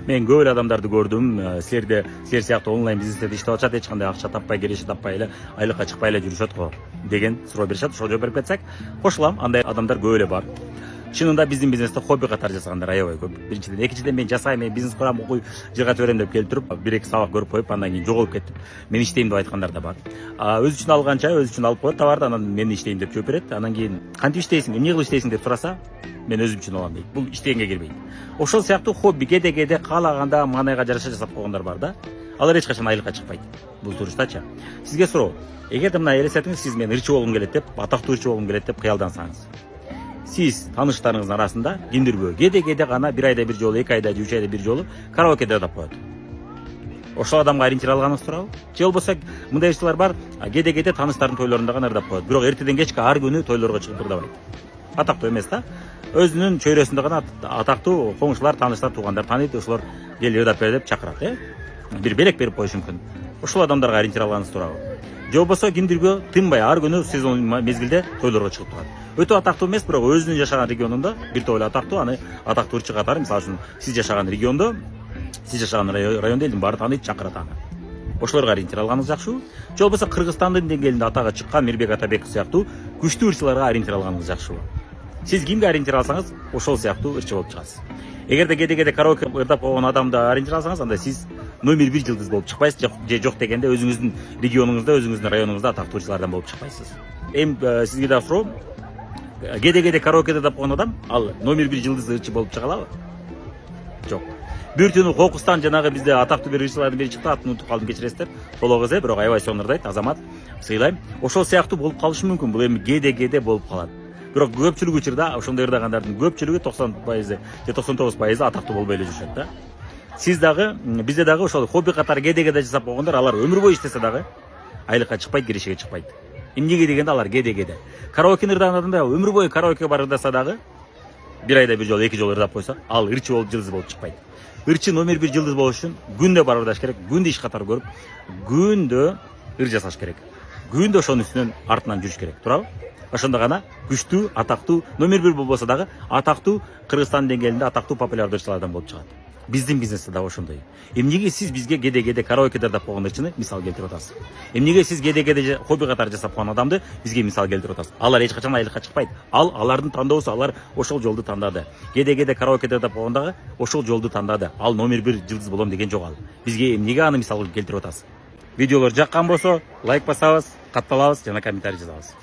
Мен көп эле адамдарды көрдүм, силер сыяктуу онлайн бизнестерде иштеп атышат, эч кандай акча таппай, киреше таппай эле айлыкка чыкпай эле жүрүшөт го деген суроо беришет. Ошого жооп берип кетсек, кошулам. Андай адамдар көп эле бар. Чынында биздин бизнесте хобби катары жасагандар аябай көп. Биринчиден, экинчиден мен жасайм, мен бизнес курам, окуй, жыгат берем деп келип туруп, бир-эки сабак көрүп коюп, андан кийин жоголуп кетип, мен иштейм деп айткандар да бар. Өзү үчүн алганча өзү үчүн алып коет товарды, анан мен иштейм деп жооп берет. Анан кийин кантип иштейсиң, эмне кылып иштейсиң деп сураса, мен өзүм үчүн алам дейт. Бул иштегенге кирбейт. Ошол сыяктуу хобби кеде каалаганда маанайга жараша жасап койгондар бар да. Алар эч качан айлыкка чыкпайт. Бул туруштачы. Сизге суроо. Эгерде мына элестетиңиз, сиз мен ырчы болгум келет деп, атактуу ырчы болгум келет деп кыялдансаңыз. Сиз тааныштарыңыздын арасында кимдирбөө кеде гана бир айда бир жолу, 2 айда, 3 айда бир жолу караокеде ырдап коет. Ошол адамга ориентир алганыңыз туурабы? Же болбосо мындай ырчылар бар, кеде тааныштардын тойлорунда гана ырдап коет. Бирок эртеден кечке ар күнү тойлорго чыгып ырдабайт. Атактуу эмес да. Өзүнүн чөйрөсүндө гана атактуу коңшулар, тааныштар, туугандар тааныйт, ошолор кел ырдап бер деп чакырат, бир белек берип коюшу мүмкүн. Ошол адамдарга ориентир алганыңыз туурабы? Же болбосо кимдирбөө тынбай ар күнү сезон мезгилде тойлорго чыгып турат. Өтө атактуу эмес, бирок өзүнүн жашаган регионунда бир топ эле атактуу, аны атактуу ырчы катары, мисалы үчүн сиз жашаган региондо, сиз жашаган райондо элдин баары тааныйт, чакырат аны. Ошолорго ориентир алганыңыз жакшыбы? Же болбосо Кыргызстандын деңгээлинде атага чыккан Мирбек Атабеков сыяктуу күчтүү ырчыларга ориентир алганыңыз жакшыбы? Сиз кимге ориентир алсаңыз, ошол сыяктуу ырчы болуп чыгасыз. Эгерде кеде караоке ырдап койгон адамды ориентир алсаңыз, анда сиз номер 1 жылдыз болуп чыкпайсыз, же жок дегенде өзүңүздүн регионуңузда, өзүңүздүн районуңузда атактуу ырчылардан болуп чыкпайсыз. Сизге да суроо, кеде караокеде ырдап койгон адам, ал номер 1 жылдыз ырчы болуп чыга алабы? Жок. Бир түнү кокустан жанагы бизде атактуу бир ырчылардын бири чыкты, атын унутуп калдым, кечиресиздер. Тологуз, бирок аябай сонун ырдайт, Азамат, сыйлайм. Ошол сыяктуу болуп калышы мүмкүн. Бул эми кеде болуп калат. Бирок көпчүлүк учурда ошондой ырдагандардын көпчүлүгү 90% же 99% атактуу болбой эле жүрүшөт да. Сиз дагы, бизде дагы ошол хобби катары кеде жасап койгондор, алар өмүр бою иштесе дагы айлыкка чыкпайт, кирешеге чыкпайт. Эмнеге дегенде алар кеде. Караокени ырдаган адам да өмүр бою караоке бар ырдаса дагы, бир айда бир жолу, 2 жолу ырдап койсо, ал ырчы болуп, жылдыз болуп чыкпайт. Ырчы номер 1 жылдыз болуш үчүн күндө бар ырдаш керек, күндө иш катары көрүп, күндө ыр жасаш керек. Күндө ошонун үстүнөн артынан жүрүш керек, туурабы? Ошондо гана күчтүү, атактуу, номер 1 болбосо дагы атактуу Кыргызстан деңгээлинде атактуу популярдуу ырчылардан болуп чыгат. Биздин бизнесте да ошондой. Эмнеге сиз бизге кеде караокеде ырдап койгон ырчыны мисал келтирип атасыз? Эмнеге сиз кеде хобби катары жасап койгон адамды бизге мисал келтирип атасыз? Алар эч качан айлыкка чыкпайт. Алардын тандоосу, алар ошол жолду тандады. Кеде караокеде ырдап койгондагы ошол жолду тандады. Ал номер 1 жылдыз болом деген жок ал. Бизге эмнеге аны мисал келтирип атасыз? Видеолор жаккан болсо, лайк басабыз, катталабыз жана комментарий жазабыз.